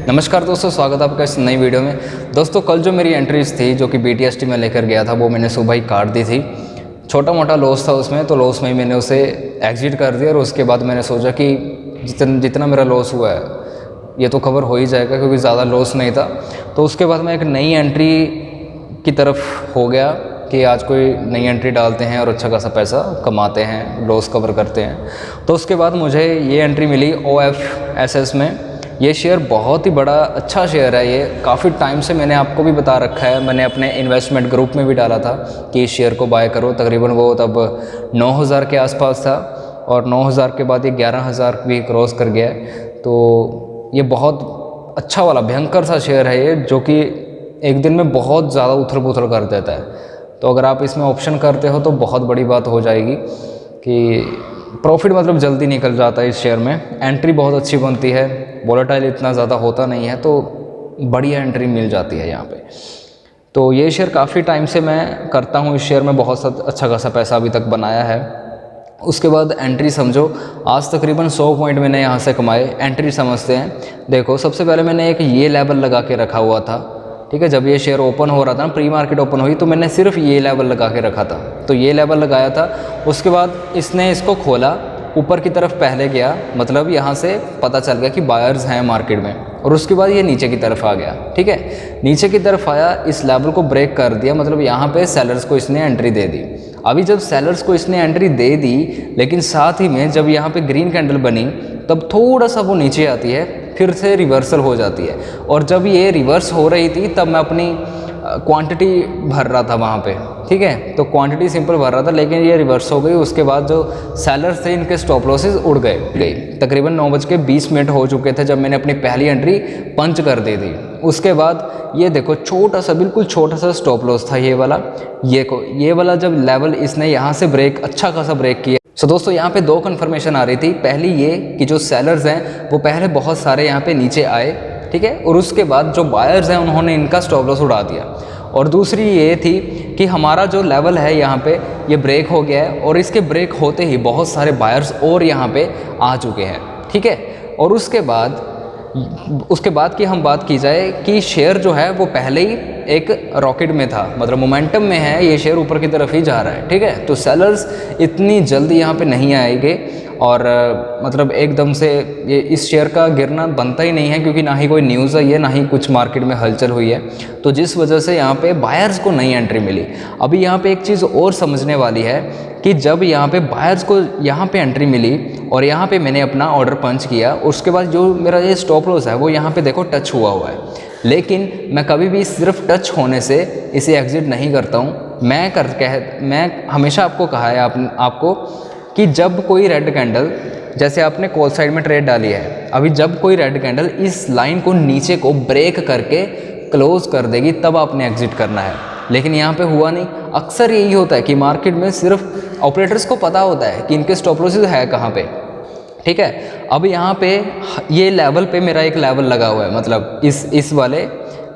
नमस्कार दोस्तों, स्वागत है आपका इस नई वीडियो में। दोस्तों कल जो मेरी एंट्रीज थी जो कि BTST में लेकर गया था वो मैंने सुबह ही काट दी थी। छोटा मोटा लॉस था उसमें, तो लॉस में ही मैंने उसे एग्जिट कर दिया और उसके बाद मैंने सोचा कि जितना मेरा लॉस हुआ है ये तो कवर हो ही जाएगा क्योंकि ज़्यादा लॉस नहीं था। तो उसके बाद मैं एक नई एंट्री की तरफ हो गया कि आज कोई नई एंट्री डालते हैं और अच्छा खासा पैसा कमाते हैं, लॉस कवर करते हैं। तो उसके बाद मुझे ये एंट्री मिली OFSS में। ये शेयर बहुत ही बड़ा अच्छा शेयर है। ये काफ़ी टाइम से मैंने आपको भी बता रखा है, मैंने अपने इन्वेस्टमेंट ग्रुप में भी डाला था कि इस शेयर को बाय करो। तकरीबन वो तब 9,000 के आसपास था और 9,000 के बाद ये 11,000 भी क्रॉस कर गया है। तो ये बहुत अच्छा वाला भयंकर सा शेयर है ये, जो कि एक दिन में बहुत ज़्यादा उथल पुथल कर देता है। तो अगर आप इसमें ऑप्शन करते हो तो बहुत बड़ी बात हो जाएगी कि प्रॉफिट मतलब जल्दी निकल जाता है इस शेयर में। एंट्री बहुत अच्छी बनती है, वोलेटाइल इतना ज़्यादा होता नहीं है, तो बढ़िया एंट्री मिल जाती है यहाँ पे। तो ये शेयर काफ़ी टाइम से मैं करता हूँ, इस शेयर में बहुत अच्छा खासा पैसा अभी तक बनाया है। उसके बाद एंट्री समझो, आज तकरीबन 100 पॉइंट मैंने यहाँ से कमाए। एंट्री समझते हैं। देखो सबसे पहले मैंने एक ये लेवल लगा के रखा हुआ था, ठीक है। जब ये शेयर ओपन हो रहा था ना, प्री मार्केट ओपन हुई, तो मैंने सिर्फ ये लेवल लगा के रखा था। तो ये लेवल लगाया था, उसके बाद इसने इसको खोला, ऊपर की तरफ पहले गया, मतलब यहाँ से पता चल गया कि बायर्स हैं मार्केट में, और उसके बाद ये नीचे की तरफ आ गया, ठीक है। नीचे की तरफ आया, इस लेवल को ब्रेक कर दिया, मतलब यहाँ पे सेलर्स को इसने एंट्री दे दी। अभी जब सेलर्स को इसने एंट्री दे दी, लेकिन साथ ही में जब यहाँ पे ग्रीन कैंडल बनी तब थोड़ा सा वो नीचे आती है, फिर से रिवर्सल हो जाती है। और जब ये रिवर्स हो रही थी तब मैं अपनी क्वांटिटी भर रहा था वहाँ पे, ठीक है। तो क्वांटिटी सिंपल भर रहा था, लेकिन ये रिवर्स हो गई। उसके बाद जो सेलर्स थे इनके स्टॉप लॉसेस उड़ गई। तकरीबन 9:20 हो चुके थे जब मैंने अपनी पहली एंट्री पंच कर दी थी। उसके बाद ये देखो छोटा सा, बिल्कुल छोटा सा स्टॉप लॉस था ये वाला। ये वाला जब लेवल इसने यहाँ से ब्रेक, अच्छा खासा ब्रेक किया। सो दोस्तों यहाँ पे दो कन्फर्मेशन आ रही थी। पहली ये कि जो सेलर्स हैं वो पहले बहुत सारे यहाँ पे नीचे आए, ठीक है, और उसके बाद जो बायर्स हैं उन्होंने इनका स्टॉप लॉस उड़ा दिया। और दूसरी ये थी कि हमारा जो लेवल है यहाँ पे ये ब्रेक हो गया है, और इसके ब्रेक होते ही बहुत सारे बायर्स और यहाँ पे आ चुके हैं, ठीक है। और उसके बाद की हम बात की जाए कि शेयर जो है वो पहले ही एक रॉकेट में था, मतलब मोमेंटम में है, ये शेयर ऊपर की तरफ ही जा रहा है, ठीक है। तो सेलर्स इतनी जल्दी यहाँ पे नहीं आएंगे और मतलब एकदम से ये इस शेयर का गिरना बनता ही नहीं है, क्योंकि ना ही कोई न्यूज़ आई है, ना ही कुछ मार्केट में हलचल हुई है। तो जिस वजह से यहाँ पे बायर्स को नई एंट्री मिली। अभी यहाँ पे एक चीज़ और समझने वाली है कि जब यहाँ पे बायर्स को यहाँ पे एंट्री मिली और यहाँ पे मैंने अपना ऑर्डर पंच किया, उसके बाद जो मेरा ये स्टॉप लॉस है वो यहाँ पे देखो टच हुआ है, लेकिन मैं कभी भी सिर्फ टच होने से इसे एग्जिट नहीं करता हूँ। मैं हमेशा आपको कहा है आपको कि जब कोई रेड कैंडल, जैसे आपने कॉल साइड में ट्रेड डाली है, अभी जब कोई रेड कैंडल इस लाइन को नीचे को ब्रेक करके क्लोज कर देगी तब आपने एग्जिट करना है। लेकिन यहाँ पे हुआ नहीं। अक्सर यही होता है कि मार्केट में सिर्फ ऑपरेटर्स को पता होता है कि इनके स्टॉप लॉसेस है कहाँ पे, ठीक है। अब यहाँ पे ये लेवल पे मेरा एक लेवल लगा हुआ है, मतलब इस वाले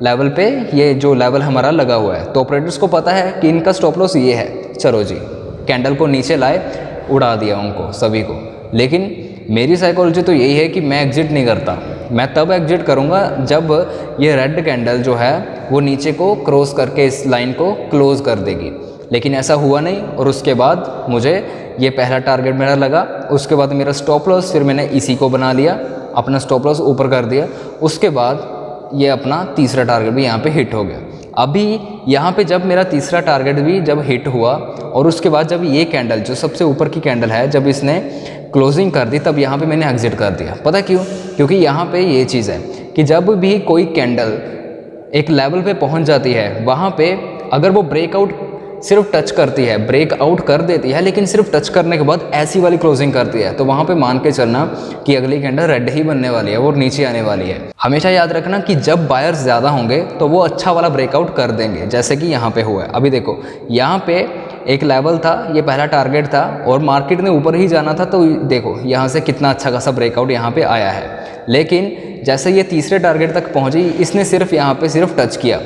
लेवल पे ये जो लेवल हमारा लगा हुआ है, तो ऑपरेटर्स को पता है कि इनका स्टॉप लॉस ये है। चलो जी, कैंडल को नीचे लाए, उड़ा दिया उनको सभी को। लेकिन मेरी साइकोलॉजी तो यही है कि मैं एग्जिट नहीं करता। मैं तब एग्जिट करूंगा जब ये रेड कैंडल जो है वो नीचे को क्रॉस करके इस लाइन को क्लोज कर देगी। लेकिन ऐसा हुआ नहीं, और उसके बाद मुझे ये पहला टारगेट मेरा लगा। उसके बाद मेरा स्टॉप लॉस, फिर मैंने इसी को बना लिया, अपना स्टॉप लॉस ऊपर कर दिया। उसके बाद ये अपना तीसरा टारगेट भी यहाँ पे हिट हो गया। अभी यहाँ पे जब मेरा तीसरा टारगेट भी जब हिट हुआ, और उसके बाद जब ये कैंडल जो सबसे ऊपर की कैंडल है जब इसने क्लोजिंग कर दी, तब यहाँ पे मैंने एग्जिट कर दिया। पता क्यों? क्योंकि यहाँ पे ये चीज़ है कि जब भी कोई कैंडल एक लेवल पे पहुँच जाती है, वहाँ पे अगर वो ब्रेकआउट सिर्फ टच करती है, ब्रेकआउट कर देती है, लेकिन सिर्फ टच करने के बाद ऐसी वाली क्लोजिंग करती है, तो वहाँ पे मान के चलना कि अगली कैंडल रेड ही बनने वाली है, वो नीचे आने वाली है। हमेशा याद रखना कि जब बायर्स ज़्यादा होंगे तो वो अच्छा वाला ब्रेकआउट कर देंगे, जैसे कि यहाँ पे हुआ है। अभी देखो यहाँ पे एक लेवल था, ये पहला टारगेट था, और मार्केट ने ऊपर ही जाना था, तो देखो यहाँ से कितना अच्छा खासा ब्रेकआउट यहाँ पे आया है। लेकिन जैसे ये तीसरे टारगेट तक पहुँची, इसने सिर्फ यहाँ पे सिर्फ टच किया,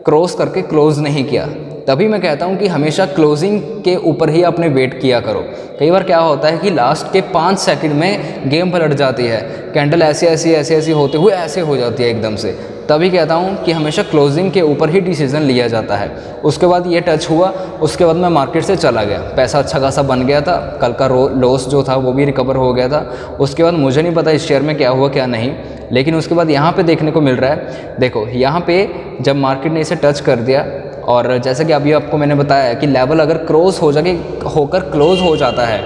क्रॉस करके क्लोज नहीं किया। तभी मैं कहता हूँ कि हमेशा क्लोजिंग के ऊपर ही अपने वेट किया करो। कई बार क्या होता है कि लास्ट के 5 सेकंड में गेम पलट जाती है, कैंडल ऐसी होते हुए ऐसे हो जाती है एकदम से। तभी कहता हूँ कि हमेशा क्लोजिंग के ऊपर ही डिसीजन लिया जाता है। उसके बाद ये टच हुआ, उसके बाद मैं मार्केट से चला गया, पैसा अच्छा खासा बन गया था, कल का लॉस जो था वो भी रिकवर हो गया था। उसके बाद मुझे नहीं पता इस शेयर में क्या हुआ क्या नहीं, लेकिन उसके बाद यहाँ पे देखने को मिल रहा है, देखो यहाँ पे जब मार्केट ने इसे टच कर दिया और जैसे कि अभी आपको मैंने बताया कि लेवल अगर क्रॉस हो जाके होकर क्लोज हो जाता है,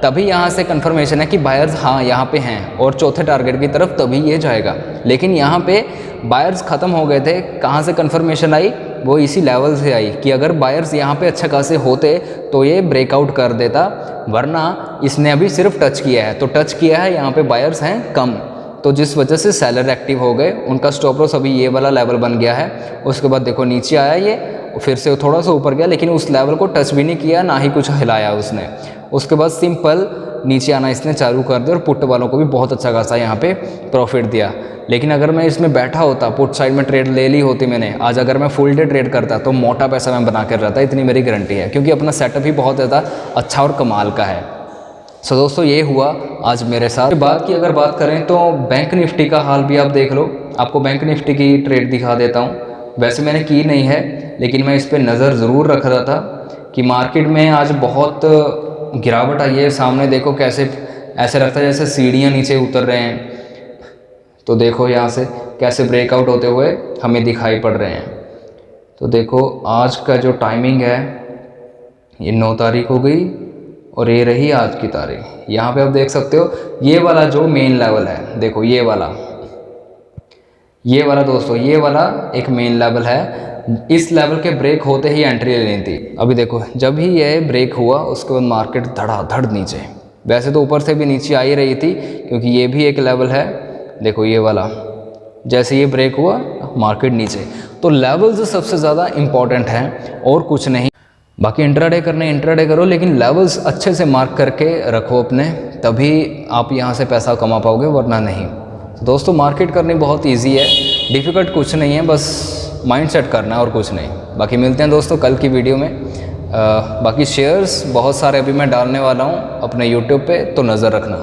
तभी यहाँ से कंफर्मेशन है कि बायर्स हाँ यहाँ पे हैं और चौथे टारगेट की तरफ तभी ये जाएगा। लेकिन यहाँ पे बायर्स ख़त्म हो गए थे। कहाँ से कंफर्मेशन आई? वो इसी लेवल से आई कि अगर बायर्स यहाँ पे अच्छा खासे होते तो ये ब्रेकआउट कर देता, वरना इसने अभी सिर्फ टच किया है। तो टच किया है, यहाँ पे बायर्स हैं कम, तो जिस वजह से सेलर एक्टिव हो गए। उनका स्टॉप लॉस अभी ये वाला लेवल बन गया है। उसके बाद देखो नीचे आया ये, फिर से थोड़ा सा ऊपर गया, लेकिन उस लेवल को टच भी नहीं किया, ना ही कुछ हिलाया उसने। उसके बाद सिंपल नीचे आना इसने चालू कर दिया और पुट वालों को भी बहुत अच्छा खासा यहाँ पे प्रॉफिट दिया। लेकिन अगर मैं इसमें बैठा होता, पुट साइड में ट्रेड ले ली होती मैंने आज, अगर मैं फुल डे ट्रेड करता तो मोटा पैसा मैं बना कर रहता, इतनी मेरी गारंटी है, क्योंकि अपना सेटअप ही बहुत ज़्यादा अच्छा और कमाल का है। सो दोस्तों ये हुआ आज मेरे साथ। बाद की अगर बात करें तो बैंक निफ्टी का हाल भी आप देख लो। आपको बैंक निफ्टी की ट्रेड दिखा देता हूँ। वैसे मैंने की नहीं है, लेकिन मैं इस पर नज़र ज़रूर रख रहा था कि मार्केट में आज बहुत गिरावट आई है। सामने देखो कैसे ऐसे लगता है जैसे सीढ़ियाँ नीचे उतर रहे हैं। तो देखो यहाँ से कैसे ब्रेकआउट होते हुए हमें दिखाई पड़ रहे हैं। तो देखो आज का जो टाइमिंग है ये 9 तारीख हो गई और ये रही आज की तारीख। यहाँ पे आप देख सकते हो ये वाला जो मेन लेवल है, देखो ये वाला दोस्तों, ये वाला एक मेन लेवल है। इस लेवल के ब्रेक होते ही एंट्री लेनी थी। अभी देखो जब ही ये ब्रेक हुआ उसके बाद मार्केट धड़ाधड़ नीचे, वैसे तो ऊपर से भी नीचे आ ही रही थी क्योंकि ये भी एक लेवल है। देखो ये वाला, जैसे ये ब्रेक हुआ मार्केट नीचे। तो लेवल्स सबसे ज़्यादा इम्पॉर्टेंट हैं और कुछ नहीं। बाकी इंट्राडे करने इंट्राडे करो, लेकिन लेवल्स अच्छे से मार्क करके रखो अपने, तभी आप यहाँ से पैसा कमा पाओगे, वरना नहीं। तो दोस्तों मार्केट करनी बहुत इजी है, डिफ़िकल्ट कुछ नहीं है, बस माइंड सेट करना है और कुछ नहीं। बाकी मिलते हैं दोस्तों कल की वीडियो में। बाकी शेयर्स बहुत सारे अभी मैं डालने वाला हूँ अपने यूट्यूब पे, तो नज़र रखना।